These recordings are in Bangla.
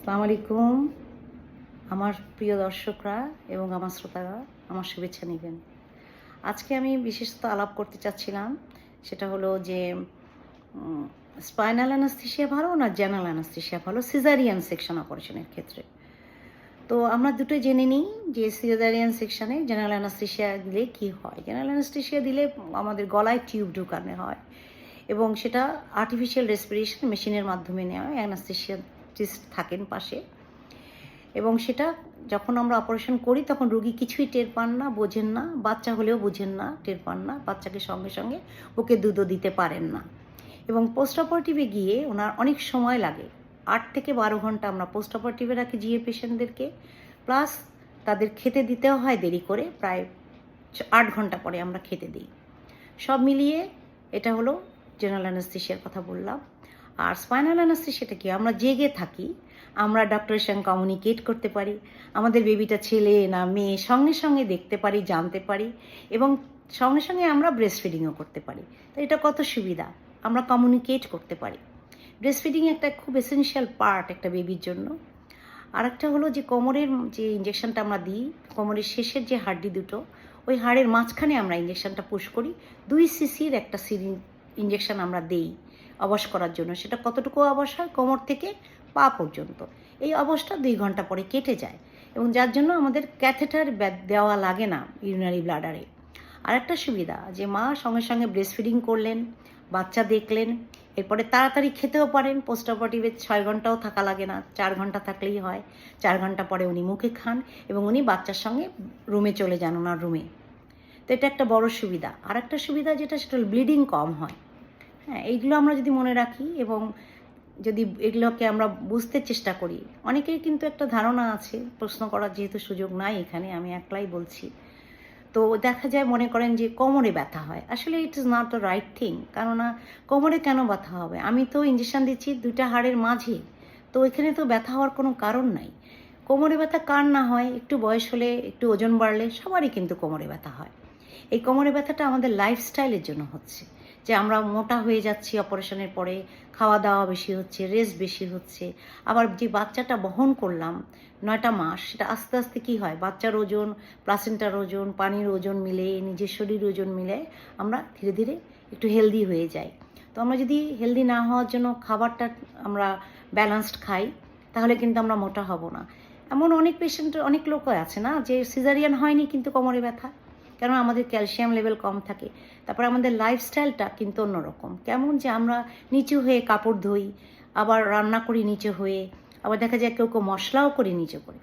আসসালামু আলাইকুম। আমার প্রিয় দর্শকরা এবং আমার শ্রোতারা আমার শুভেচ্ছা নেবেন। আজকে আমি বিশেষত আলাপ করতে চাচ্ছিলাম, সেটা হলো যে স্পাইনাল অ্যানাস্থেসিয়া ভালো না জেনারেল অ্যানাস্থেসিয়া ভালো সিজারিয়ান সেকশন অপারেশনের ক্ষেত্রে। তো আমরা দুটোই জেনে নিই যে সিজারিয়ান সেকশনে জেনারেল অ্যানাস্থেসিয়া দিলে কী হয়। জেনারেল অ্যানাস্থেসিয়া দিলে আমাদের গলায় টিউব ঢুকানো হয় এবং সেটা আর্টিফিশিয়াল রেসপিরেশন মেশিনের মাধ্যমে নেওয়া হয়। অ্যানাস্থেসিয়াটিস্ট থাকেন পাশে এবং সেটা যখন আমরা অপারেশন করি তখন রোগী কিছুই টের পান না, বোঝেন না, বাচ্চা হলেও বোঝেন না, টের পান না, বাচ্চাকে সঙ্গে সঙ্গে বুকে দুধও দিতে পারেন না এবং পোস্ট অপারেটিভে গিয়ে ওনার অনেক সময় লাগে। ৮ থেকে ১২ ঘন্টা আমরা পোস্ট অপারেটিভে রাখি জিএ পেশেন্টদেরকে, প্লাস তাদের খেতে দিতেও হয় দেরি করে, প্রায় ৮ ঘন্টা পরে আমরা খেতে দিই। সব মিলিয়ে এটা হলো জেনারেল অ্যানাস্থেসিয়ার কথা বললাম। আর স্পাইনাল অ্যানাস্থেসিয়াটা কি, আমরা জেগে থাকি, আমরা ডক্টরের সঙ্গে কমিউনিকেট করতে পারি, আমাদের বেবিটা ছেলে না মেয়ে সঙ্গে সঙ্গে দেখতে পারি, জানতে পারি এবং সঙ্গে সঙ্গে আমরা ব্রেস্ট ফিডিংও করতে পারি। তো এটা কত সুবিধা, আমরা কমিউনিকেট করতে পারি। ব্রেস্ট ফিডিং একটা খুব এসেনশিয়াল পার্ট একটা বেবির জন্য। আর একটা হলো যে কোমরের যে ইঞ্জেকশনটা আমরা দিই, কোমরের শেষের যে হাড্ডি দুটো, ওই হাড়ের মাঝখানে আমরা ইঞ্জেকশনটা পুশ করি। 2 সিসির একটা ইঞ্জেকশন আমরা দেই অবশ করার জন্য। সেটা কতটুকু অবশ হয়, কোমর থেকে পা পর্যন্ত। এই অবশটা 2 ঘন্টা পরে কেটে যায় এবং যার জন্য আমাদের ক্যাথেটার দেওয়া লাগে না ইউরিনারি ব্লাডারে। আর একটা সুবিধা যে মা সঙ্গে সঙ্গে ব্রেস্ট ফিডিং করলেন, বাচ্চা দেখলেন, এরপরে তাড়াতাড়ি খেতেও পারেন। পোস্ট অপারেটিভে 6 ঘন্টাও থাকা লাগে না, 4 ঘন্টা থাকলেই হয়। 4 ঘন্টা পরে উনি মুখে খান এবং উনি বাচ্চার সঙ্গে রুমে চলে যান, ওনার রুমে। তো এটা একটা বড় সুবিধা। আর একটা সুবিধা যেটা, সেটা হলো ব্লিডিং কম হয়। হ্যাঁ, এইগুলো আমরা যদি মনে রাখি এবং যদি এগুলোকে আমরা বুঝতে চেষ্টা করি। অনেকের কিন্তু একটা ধারণা আছে, প্রশ্ন করার যেহেতু সুযোগ নাই এখানে, আমি একলাই বলছি। তো দেখা যায় মনে করেন যে কোমরে ব্যথা হয়, আসলে it is not the right thing. কেননা কোমরে কেন ব্যথা হবে, আমি তো ইঞ্জেকশন দিচ্ছি 2টা হাড়ের মাঝে, তো এখানে তো ব্যথা হওয়ার কোনো কারণ নাই। কোমরে ব্যথা কার না হয়, একটু বয়স হলে, একটু ওজন বাড়লে সবারই কিন্তু কোমরে ব্যথা হয়। এই কোমরে ব্যথাটা আমাদের লাইফস্টাইলের জন্য হচ্ছে, যে আমরা মোটা হয়ে যাচ্ছি অপারেশনের পরে, খাওয়া দাওয়া বেশি হচ্ছে, রেস্ট বেশি হচ্ছে। আবার যে বাচ্চাটা বহন করলাম 9টা মাস, সেটা আস্তে আস্তে কী হয়, বাচ্চার ওজন, প্লাসেন্টার ওজন, পানির ওজন মিলে, নিজের শরীর ওজন মিলে আমরা ধীরে ধীরে একটু হেলদি হয়ে যাই। তো আমরা যদি হেলদি না হওয়ার জন্য খাবারটা আমরা ব্যালেন্সড খাই, তাহলে কিন্তু আমরা মোটা হব না। এমন অনেক পেশেন্ট, অনেক লোকও আছে না যে সিজারিয়ান হয়নি কিন্তু কোমরে ব্যথা, কারণ আমাদের ক্যালসিয়াম লেভেল কম থাকে। তারপর আমাদের লাইফস্টাইলটা কিন্তু অন্যরকম, কেমন যে আমরা নিচু হয়ে কাপড় ধুই, আবার রান্না করি নিচু হয়ে, আবার দেখা যায় কেউ কেউ মশলাও করি নিচু করে।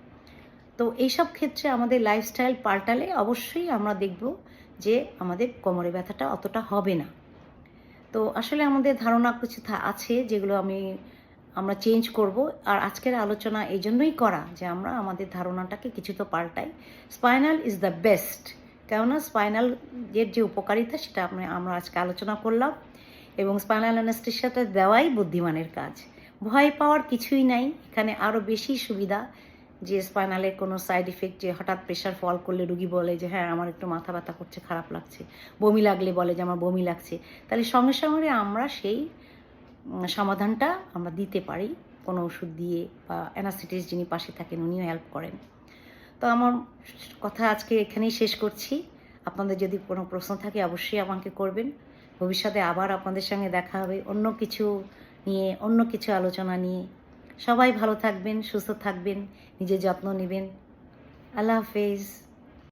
তো এইসব ক্ষেত্রে আমাদের লাইফস্টাইল পাল্টালে অবশ্যই আমরা দেখব যে আমাদের কোমরে ব্যথাটা অতটা হবে না। তো আসলে আমাদের ধারণা কিছু আছে যেগুলো আমরা চেঞ্জ করব। আর আজকের আলোচনা এই জন্যই করা যে আমরা আমাদের ধারণাটাকে কিছু তো পাল্টাই। স্পাইনাল ইজ দ্য বেস্ট, কেননা স্পাইনাল এর যে উপকারিতা সেটা আমরা আজকে আলোচনা করলাম এবং স্পাইনাল অ্যানাস্থেসিয়াটা দেওয়াই বুদ্ধিমানের কাজ। ভয় পাওয়ার কিছুই নাই, এখানে আরও বেশি সুবিধা। যে স্পাইনালের কোনো সাইড ইফেক্ট, যে হঠাৎ প্রেশার ফল করলে রুগী বলে যে হ্যাঁ আমার একটু মাথা ব্যথা করছে, খারাপ লাগছে, বমি লাগলে বলে যে আমার বমি লাগছে, তাহলে সঙ্গে সঙ্গে আমরা সেই সমাধানটা আমরা দিতে পারি কোনো ওষুধ দিয়ে, বা অ্যানাস্থেটিস্ট যিনি পাশে থাকেন উনিও হেল্প করেন। তো আমার কথা আজকে এখানেই শেষ করছি। আপনাদের যদি কোনো প্রশ্ন থাকে অবশ্যই আমাকে করবেন। ভবিষ্যতে আবার আপনাদের সঙ্গে দেখা হবে অন্য কিছু নিয়ে, অন্য কিছু আলোচনা নিয়ে। সবাই ভালো থাকবেন, সুস্থ থাকবেন, নিজের যত্ন নেবেন। আল্লাহ হাফেজ।